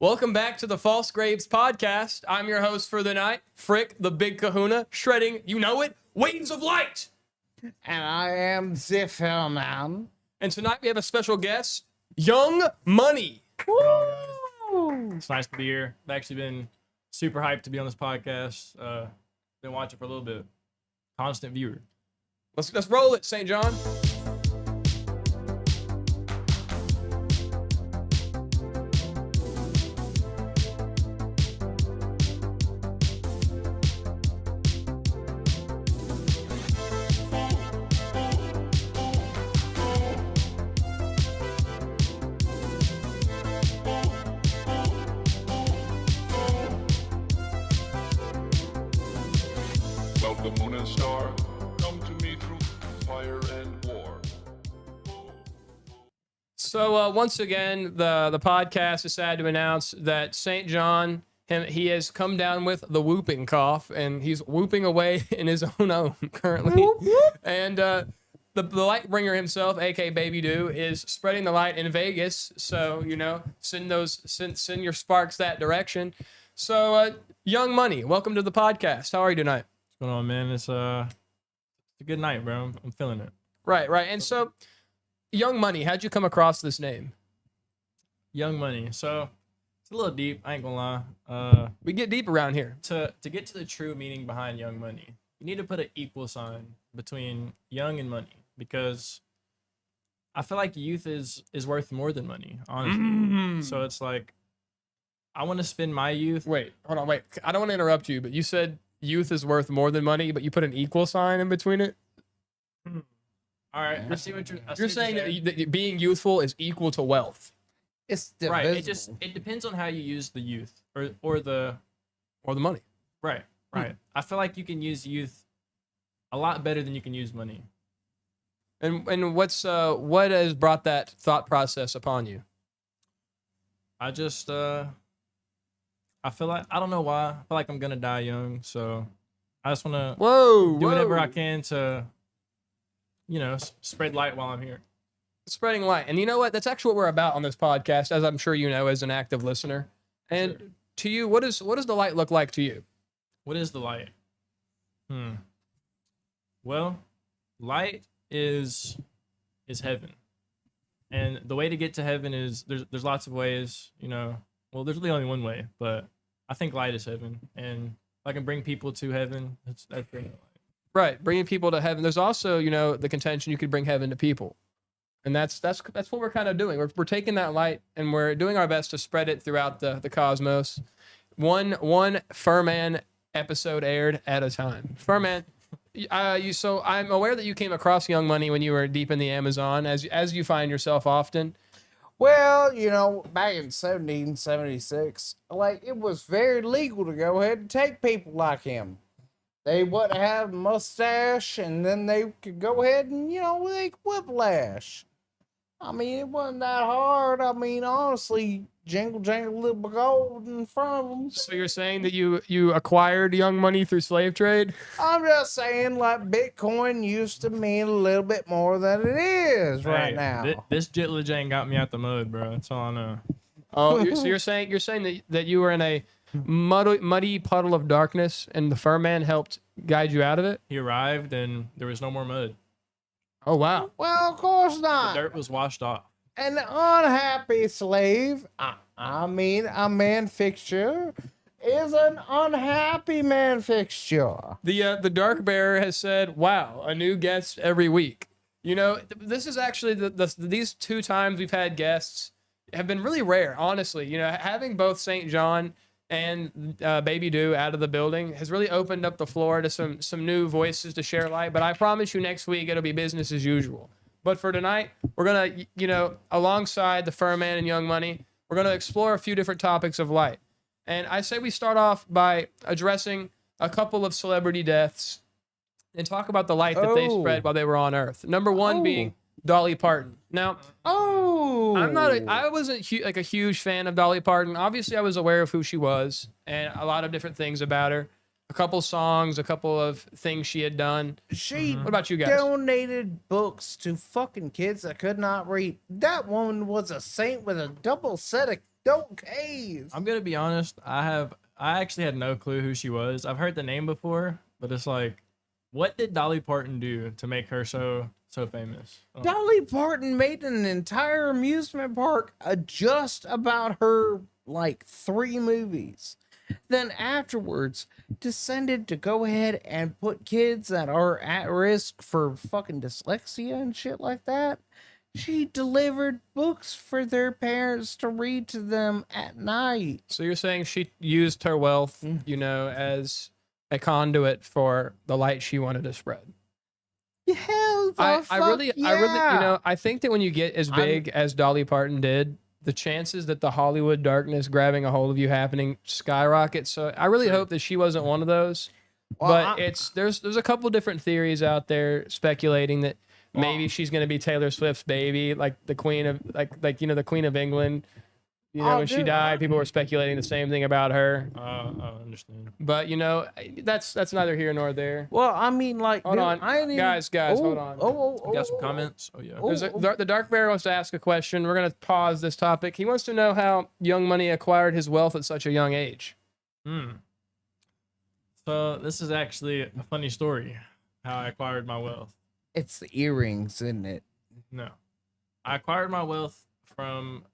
Welcome back to the False Graves podcast. I'm your host for the night, Frick, the Big Kahuna, shredding, you know it, waves of light. And I am the man. And tonight we have a special guest, Young Money. Woo! It's nice to be here. I've actually been super hyped to be on this podcast. Been watching for a little bit. Constant viewer. Let's roll it, St. John. The moon and star come to me through fire and war. So once again, the podcast is sad to announce that St. John, he has come down with the whooping cough, and he's whooping away in his own home currently. And the light bringer himself, aka Baby Doo, is spreading the light in Vegas. So send your sparks that direction. So Young Money, welcome to the podcast. How are you tonight? What's going on, man? It's a good night, bro. I'm feeling it. Right. And so, Young Money, how'd you come across this name? Young Money. So it's a little deep. I ain't gonna lie. We get deep around here. To get to the true meaning behind Young Money, you need to put an equal sign between young and money, because I feel like youth is worth more than money, honestly. So it's like, I want to spend my youth. Wait. I don't want to interrupt you, but you said youth is worth more than money, but you put an equal sign in between it. All right, let's see what you're saying. That being youthful is equal to wealth. It's right. divisible. It depends on how you use the youth or the money. Right. I feel like you can use youth a lot better than you can use money. And what has brought that thought process upon you? I just I feel like, I don't know why, I feel like I'm gonna die young, so I just want to do whatever I can to, spread light while I'm here. Spreading light. And you know what? That's actually what we're about on this podcast, as I'm sure you know as an active listener. And Sure. To you, what does the light look like to you? What is the light? Well, light is heaven. And the way to get to heaven is, there's lots of ways, well, there's really only one way, but I think light is heaven. And if I can bring people to heaven, that's bringing light. Right, bringing people to heaven. There's also, the contention you could bring heaven to people. And that's what we're kind of doing. We're taking that light and we're doing our best to spread it throughout the cosmos. One Furman episode aired at a time. Furman, so I'm aware that you came across Young Money when you were deep in the Amazon, as you find yourself often. Well, back in 1776, it was very legal to go ahead and take people like him. They would have a mustache, and then they could go ahead and, they could whiplash. I mean, it wasn't that hard. I mean, honestly, jingle, jingle, little gold in front of them. So you're saying that you acquired Young Money through slave trade? I'm just saying, Bitcoin used to mean a little bit more than it is right now. This Jitla Jane got me out the mud, bro. That's all I know. Oh, so you're saying that you were in a muddy puddle of darkness, and the Furman helped guide you out of it? He arrived, and there was no more mud. Oh, wow. Well, of course The not. dirt was washed off. An unhappy slave, I mean, a man fixture, is an unhappy man fixture. The Dark Bearer has said, wow, a new guest every week. This is actually these two times we've had guests have been really rare, honestly. Having both St. John and Baby Doo out of the building has really opened up the floor to some new voices to share light. But I promise you next week it'll be business as usual. But for tonight, we're going to, alongside the Furman and Young Money, we're going to explore a few different topics of light. And I say we start off by addressing a couple of celebrity deaths and talk about the light that they spread while they were on Earth. Number one being Dolly Parton. Now, I wasn't a huge fan of Dolly Parton. Obviously, I was aware of who she was and a lot of different things about her. A couple songs, a couple of things she had done. She What about you guys? donated books to fucking kids that could not read. That woman was a saint with a double Don't cave. I'm gonna be honest. I actually had no clue who she was. I've heard the name before, but it's like, what did Dolly Parton do to make her so famous? Dolly Parton made an entire amusement park just about her, like 3 movies. Then afterwards decided to go ahead and put kids that are at risk for fucking dyslexia and shit like that. She delivered books for their parents to read to them at night. So you're saying she used her wealth, as a conduit for the light she wanted to spread. Hell, I really, I think that when you get as big as Dolly Parton did, the chances that the Hollywood darkness grabbing a hold of you happening skyrocket. So I really hope that she wasn't one of those. Well, But there's a couple different theories out there speculating that maybe she's going to be Taylor Swift's baby, like the queen of the Queen of England. When she died, people were speculating the same thing about her. I understand. But that's neither here nor there. well, I mean, like, Hold on, guys, hold on. You got some comments? Oh yeah. The Dark Bear wants to ask a question. We're going to pause this topic. He wants to know how Young Money acquired his wealth at such a young age. So this is actually a funny story, how I acquired my wealth. It's the earrings, isn't it? No, I acquired my wealth from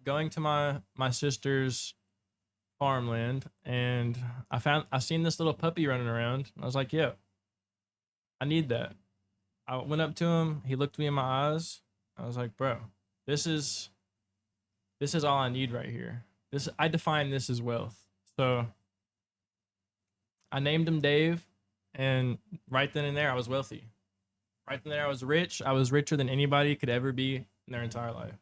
going to my sister's farmland, and I seen this little puppy running around. I was like, yeah, I need that. I went up to him. He looked me in my eyes. I was like, bro, this is all I need right here. I define this as wealth. So I named him Dave, and right then and there I was wealthy. Right then and there I was rich. I was richer than anybody could ever be in their entire life.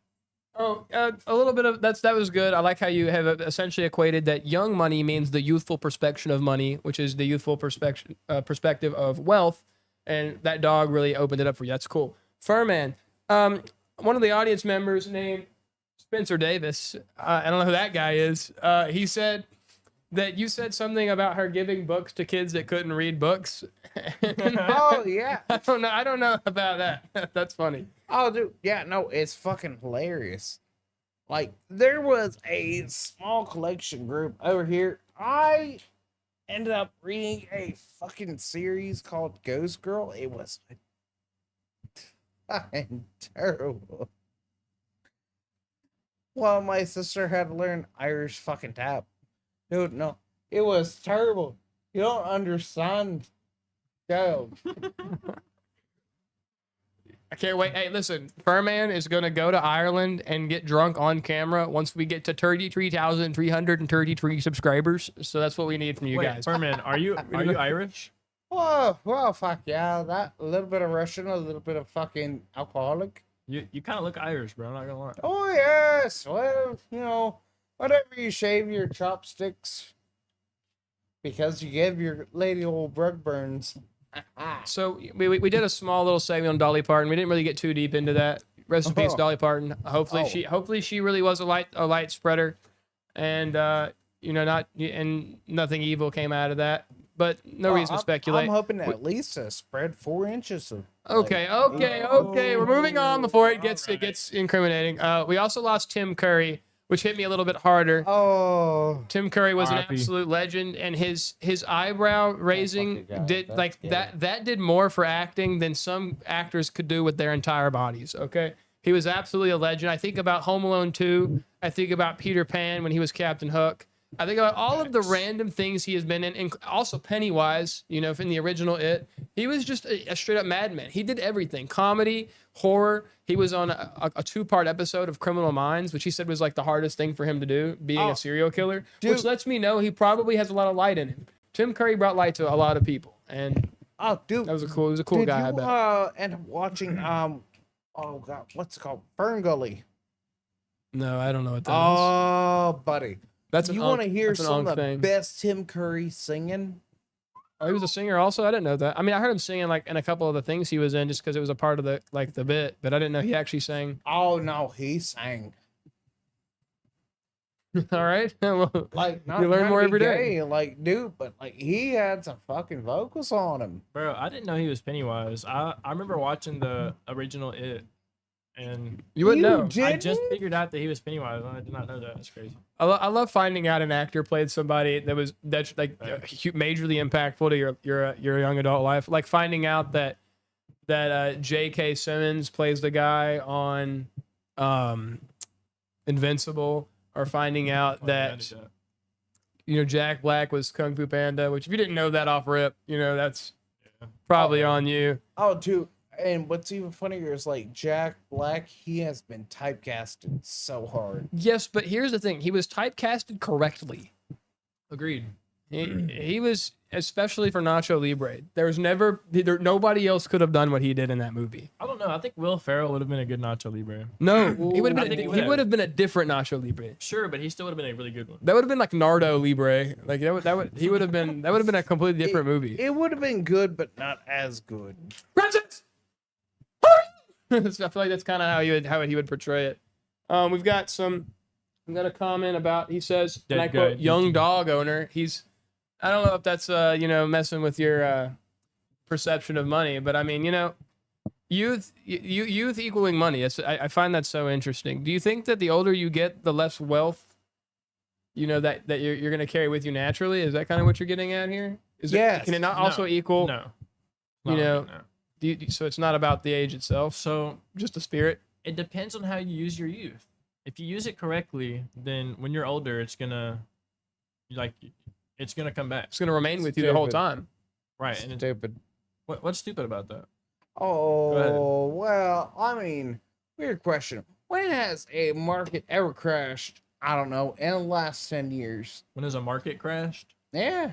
Oh, a little bit of that was good. I like how you have essentially equated that young money means the youthful perspective of money, which is the youthful perspective of wealth, and that dog really opened it up for you. That's cool. Furman, one of the audience members named Spencer Davis, I don't know who that guy is. He said that you said something about her giving books to kids that couldn't read books. Oh, yeah. I don't know about that. That's funny. Oh, dude. Yeah, no, it's fucking hilarious. Like, there was a small collection group over here. I ended up reading a fucking series called Ghost Girl. It was fucking terrible. Well, my sister had to learn Irish fucking tap. Dude, no. It was terrible. You don't understand. Go. I can't wait. Hey, listen, Furman is going to go to Ireland and get drunk on camera once we get to 33,333 subscribers. So that's what we need from you guys. Furman, are you Irish? Well, fuck yeah. That, a little bit of Russian, a little bit of fucking alcoholic. You kind of look Irish, bro. I'm not gonna lie. Oh, yes. Well, whatever you shave your chopsticks because you gave your lady old Brooke Burns. So we did a small little segment on Dolly Parton. We didn't really get too deep into that. Rest in peace, Dolly Parton. Hopefully she really was a light spreader, and nothing evil came out of that. But no reason to speculate. I'm hoping at least to spread 4 inches of. Okay. We're moving on before it gets incriminating. We also lost Tim Curry, which hit me a little bit harder. Oh, Tim Curry was an R.I.P. absolute legend, and his eyebrow raising that did more for acting than some actors could do with their entire bodies. Okay, he was absolutely a legend. I think about Home Alone 2. I think about Peter Pan when he was Captain Hook. I think about all of the random things he has been in, and also Pennywise, in the original It. He was just a straight up madman. He did everything. Comedy, horror. He was on a 2-part episode of Criminal Minds, which he said was like the hardest thing for him to do, being a serial killer, which lets me know he probably has a lot of light in him. Tim Curry brought light to a lot of people, and dude, he was a cool guy. I bet. End up watching oh god, what's it called? Fern Gully. No, I don't know what that is. Oh, buddy. You want to hear some of the best Tim Curry singing? Oh, he was a singer also? I didn't know that. I mean, I heard him singing like in a couple of the things he was in just because it was a part of the bit, but I didn't know he actually sang. Oh no, he sang. All right. Well, not you learn more every day. Dude, but he had some fucking vocals on him. Bro, I didn't know he was Pennywise. I remember watching the original It, And You wouldn't know. I just didn't? figured out that he was Pennywise. I did not know that. That's crazy. I love finding out an actor played somebody that's like majorly impactful to your young adult life. Like finding out that J.K. Simmons plays the guy on Invincible, or finding out that Jack Black was Kung Fu Panda. Which if you didn't know that off rip, that's probably on you. Oh, dude. And what's even funnier is like Jack Black, he has been typecasted so hard. Yes, but here's the thing: he was typecasted correctly. Agreed. He was, especially for Nacho Libre. Nobody else could have done what he did in that movie. I don't know. I think Will Ferrell would have been a good Nacho Libre. No, he would I have think been. he He would have been a different Nacho Libre. Sure, but he still would have been a really good one. That would have been like Nardo Libre. Like he would have been. That would have been a completely different movie. It would have been good, but not as good. Francis! I feel like that's kind of how he would portray it. We've got a comment about, he says, and I quote, young dog owner. I don't know if that's messing with your perception of money, but I mean, youth equaling money. I find that so interesting. Do you think that the older you get, the less wealth that you're going to carry with you naturally? Is that kind of what you're getting at here? Yes. Can it not also equal? No. No. So it's not about the age itself. So just the spirit. it depends on how you use your youth. If you use it correctly, then when you're older, it's gonna come back. It's gonna remain with you the whole Stupid. time. Right. And Stupid. what's stupid about that? Oh, well, I mean, weird question. When has a market ever crashed? I don't know, in the last 10 years. When has a market crashed? Yeah.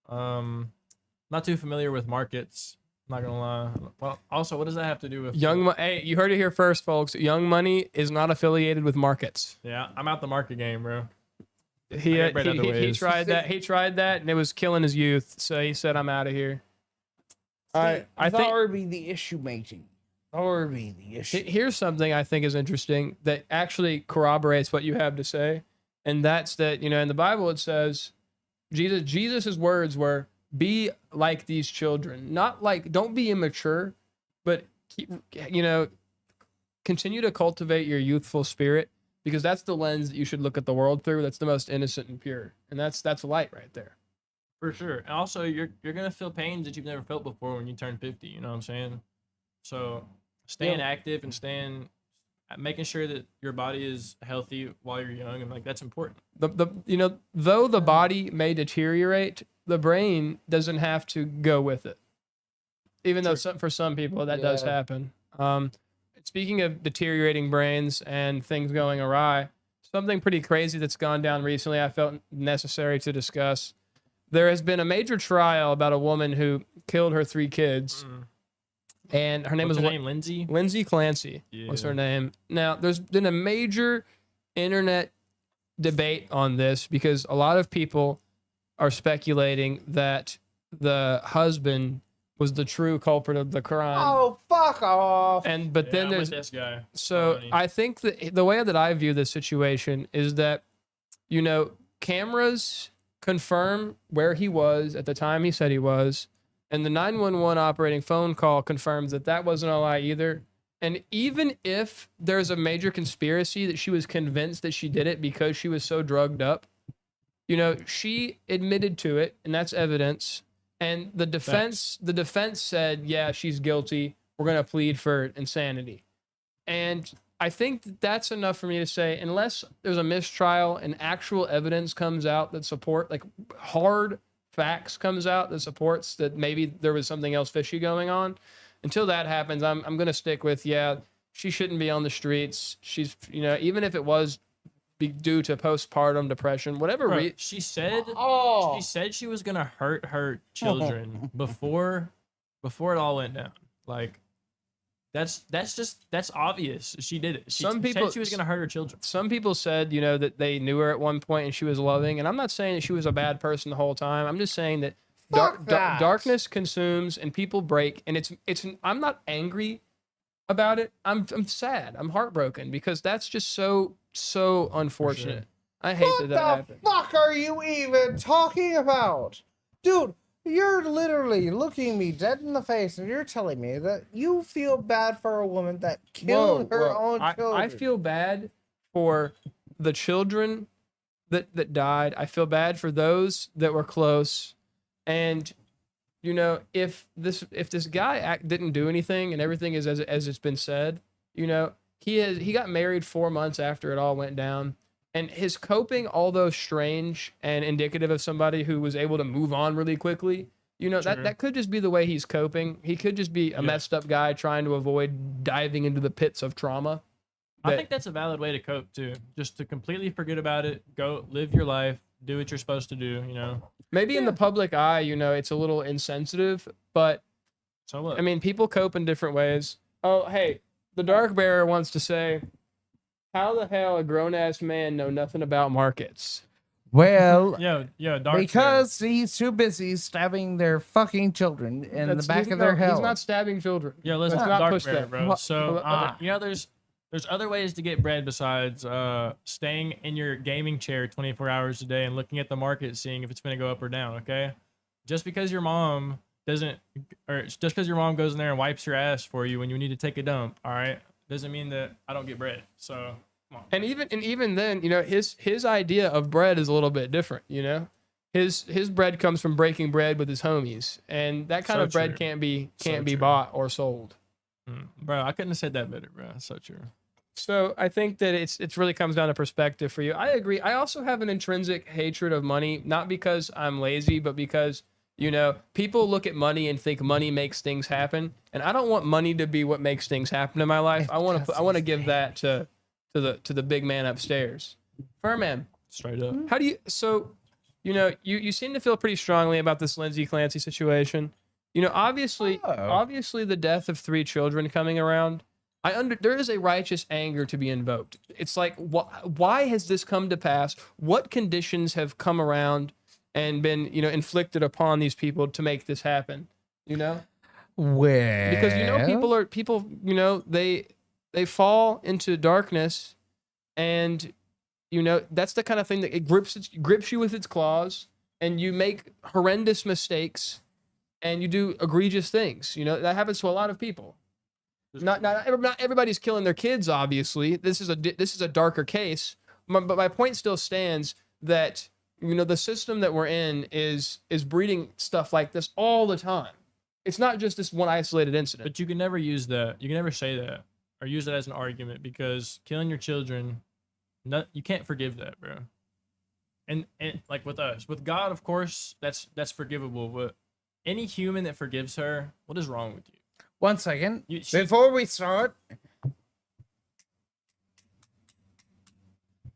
Not too familiar with markets. Not gonna lie. Well, also, what does that have to do with Hey, you heard it here first, folks. Young Money is not affiliated with markets. Yeah, I'm out the market game, bro. He get bread other he ways. tried that. He tried that, and it was killing his youth. So he said, "I'm out of here." I that think would be the issue making. That would be the issue. here's something I think is interesting that actually corroborates what you have to say, and that's that in the Bible it says, Jesus's words were, "Be like these children," not like don't be immature, but continue to cultivate your youthful spirit, because that's the lens that you should look at the world through. That's the most innocent and pure, and that's light right there. For sure. And also, you're gonna feel pains that you've never felt before when you turn 50. You know what I'm saying? So staying active and making sure that your body is healthy while you're young, and like that's important. Though the body may deteriorate, the brain doesn't have to go with it. Even though for some people that does happen. Speaking of deteriorating brains and things going awry, something pretty crazy that's gone down recently I felt necessary to discuss. There has been a major trial about a woman who killed her 3 kids. And her name What's was her name? Lindsey? Lindsey Clancy was her name. Now, there's been a major internet debate on this because a lot of people are speculating that the husband was the true culprit of the crime. Oh, fuck off. But then I'm there's with this guy. so Money. I think that the way that I view this situation is that cameras confirm where he was at the time he said he was, and the 911 operating phone call confirms that that wasn't a lie either. And even if there's a major conspiracy that she was convinced that she did it because she was so drugged up, she admitted to it, and that's evidence. And the defense said, yeah, she's guilty. We're going to plead for insanity. And I think that's enough for me to say, unless there's a mistrial and actual evidence comes out that support, like hard facts comes out that supports that maybe there was something else fishy going on. Until that happens, I'm going to stick with, she shouldn't be on the streets. She's, even if it was due to postpartum depression, whatever. She said she was going to hurt her children before it all went down. Like, that's obvious. She did it. She said she was going to hurt her children. Some people said, that they knew her at one point and she was loving. And I'm not saying that she was a bad person the whole time. I'm just saying that darkness consumes and people break. And I'm not angry about it. I'm sad. I'm heartbroken because that's just so unfortunate. I hate that happened. What the fuck are you even talking about? Dude, You're literally looking me dead in the face and you're telling me that you feel bad for a woman that killed her own children. I feel bad for the children that died. I feel bad for those that were close. And you know, if this guy didn't do anything and everything is as it's been said, you know, he got married 4 months after it all went down. And his coping, although strange and indicative of somebody who was able to move on really quickly, you know, that could just be the way he's coping. He could just be a messed up guy trying to avoid diving into the pits of trauma. I think that's a valid way to cope too. Just to completely forget about it, go live your life, do what you're supposed to do, you know. Maybe in the public eye, you know, it's a little insensitive, but So what? I mean, people cope in different ways. Oh, hey, the Dark Bearer wants to say, how the hell a grown-ass man know nothing about markets? Well, Dark because he's too busy stabbing their fucking children in the back of their head. He's not stabbing children. Yeah, listen, Let's not Dark push Bear, that. bro. What? So, you know, there's other ways to get bread besides staying in your gaming chair 24 hours a day and looking at the market, seeing if it's going to go up or down. Okay, just because your mom goes in there and wipes your ass for you when you need to take a dump, all right, doesn't mean that I don't get bread. So, come on. And even then, you know, his idea of bread is a little bit different. You know, his bread comes from breaking bread with his homies, and that kind So of bread true. can't be true. bought or sold. Bro, I couldn't have said that better, bro. That's so true. So I think that it's really comes down to perspective for you. I agree. I also have an intrinsic hatred of money, not because I'm lazy, but because, you know, people look at money and think money makes things happen, and I don't want money to be what makes things happen in my life. I want to give that to the big man upstairs. Furman, Straight up. how do you you know, you seem to feel pretty strongly about this Lindsey Clancy situation. You know, obviously the death of 3 children coming around, there is a righteous anger to be invoked. It's like, why has this come to pass? What conditions have come around and been, you know, inflicted upon these people to make this happen? You know, Well, because you know people, you know, they fall into darkness, and you know that's the kind of thing that it grips you with its claws, and you make horrendous mistakes, and you do egregious things. You know that happens to a lot of people. Not everybody's killing their kids. Obviously, this is a darker case. But my point still stands that, you know, the system that we're in is breeding stuff like this all the time. It's not just this one isolated incident. But you can never use that. You can never say that or use that as an argument, because killing your children, you can't forgive that, bro. And like with us, with God, of course, that's forgivable. But any human that forgives her, what is wrong with you? 1 second. She- Before we start,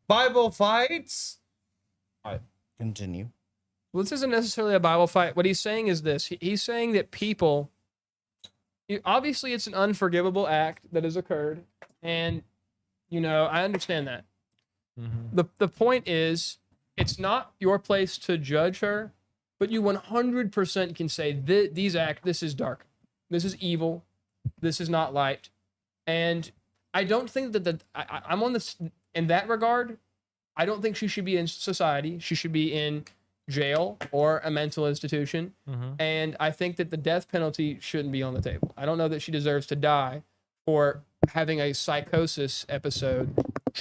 Bible fights. All right, continue. Well, this isn't necessarily a Bible fight. What he's saying is this. He's saying that people, obviously it's an unforgivable act that has occurred. And, you know, I understand that. Mm-hmm. The point is, it's not your place to judge her, but you 100% can say, this is dark. This is evil. This is not light. And I don't think that I'm on this, in that regard, I don't think she should be in society. She should be in jail or a mental institution. Mm-hmm. And I think that the death penalty shouldn't be on the table. I don't know that she deserves to die for having a psychosis episode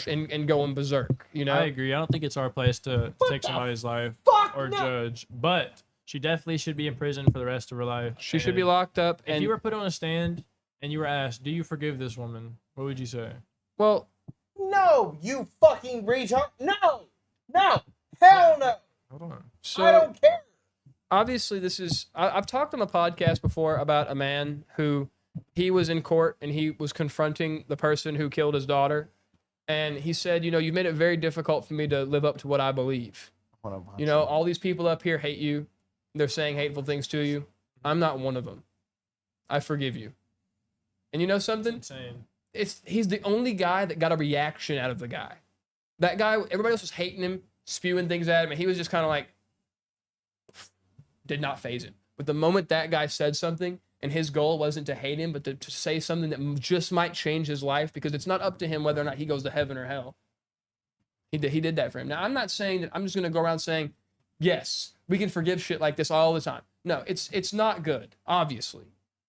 and going berserk, you know? I agree. I don't think it's our place to take somebody's life or judge, but she definitely should be in prison for the rest of her life. She should be locked up. If you were put on a stand and you were asked, do you forgive this woman? What would you say? Well, No, you fucking retard. No, hell no. Hold on. so I don't care. obviously I've talked on the podcast before about a man who he was in court and he was confronting the person who killed his daughter. And he said, you know, you've made it very difficult for me to live up to what I believe. You know, all these people up here hate you. They're saying hateful things to you. I'm not one of them. I forgive you. And you know something? Insane. He's the only guy that got a reaction out of the guy. That guy, everybody else was hating him, spewing things at him, and he was just kind of like, did not faze him. But the moment that guy said something, and his goal wasn't to hate him, but to say something that just might change his life, because it's not up to him whether or not he goes to heaven or hell. He did that for him. Now, I'm not saying that I'm just going to go around saying yes, we can forgive shit like this all the time. No, it's not good, obviously.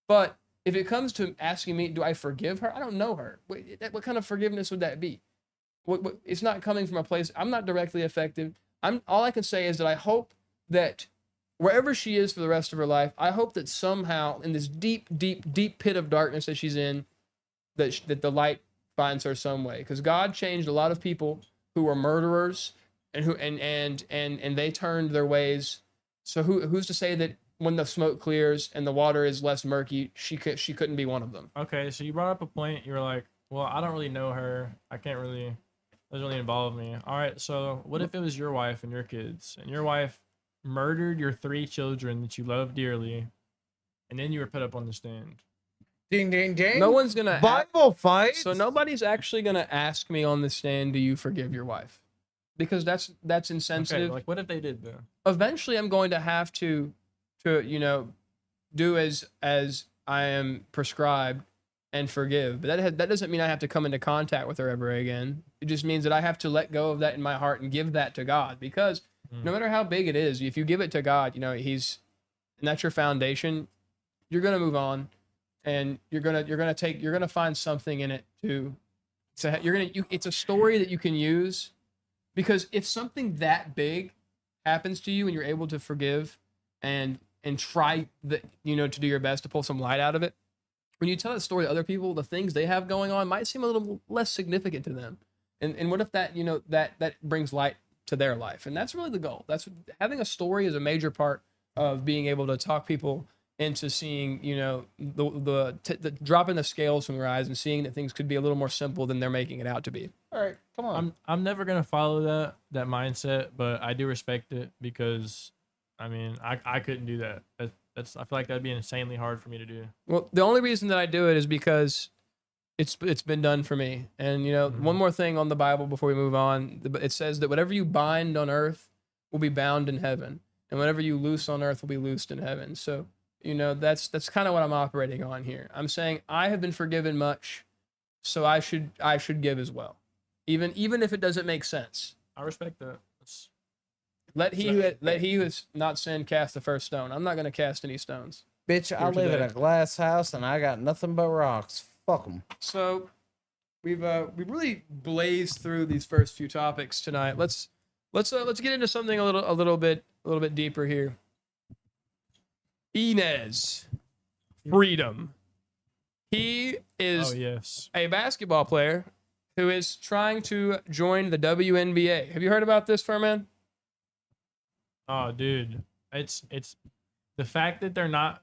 But if it comes to asking me, do I forgive her? I don't know her. What kind of forgiveness would that be? It's not coming from a place. I'm not directly affected. All I can say is that I hope that wherever she is for the rest of her life, I hope that somehow in this deep, deep, deep pit of darkness that she's in, that the light finds her some way. Because God changed a lot of people who were murderers and they turned their ways. So who's to say that when the smoke clears and the water is less murky, she couldn't be one of them? Okay, so you brought up a point. You were like, well, I don't really know her. I can't really, doesn't really involve me. All right, so what if it was your wife and your kids, and your wife murdered your 3 children that you love dearly, and then you were put up on the stand? Ding, ding, ding. No one's gonna Bible fight. So nobody's actually gonna ask me on the stand, do you forgive your wife? Because that's insensitive. Okay, like what if they did though? Eventually I'm going to have to do as I am prescribed and forgive. But that doesn't mean I have to come into contact with her ever again. It just means that I have to let go of that in my heart and give that to God. Because no matter how big it is, if you give it to God, and that's your foundation, you're gonna move on, and you're gonna find something in it it's a story that you can use. Because if something that big happens to you and you're able to forgive and try to do your best to pull some light out of it, when you tell that story to other people, the things they have going on might seem a little less significant to them. And what if that that brings light to their life? And that's really the goal. Having a story is a major part of being able to talk people into seeing, the dropping the scales from their eyes and seeing that things could be a little more simple than they're making it out to be. All right, come on. I'm never gonna follow that mindset, but I do respect it because, I mean, I couldn't do that. I feel like that'd be insanely hard for me to do. Well, the only reason that I do it is because it's been done for me. And one more thing on the Bible before we move on. It says that whatever you bind on earth will be bound in heaven, and whatever you loose on earth will be loosed in heaven. So that's kind of what I'm operating on here. I'm saying I have been forgiven much, so I should give as well, even if it doesn't make sense. I respect that. Let he who has not sinned cast the first stone. I'm not going to cast any stones. Bitch, I live in today. a glass house and I got nothing but rocks. Fuck them. So we've really blazed through these first few topics tonight. Let's get into something a little bit deeper here. Enes, freedom. He is a basketball player who is trying to join the WNBA. Have you heard about this, Furman? Oh, dude, it's the fact that they're not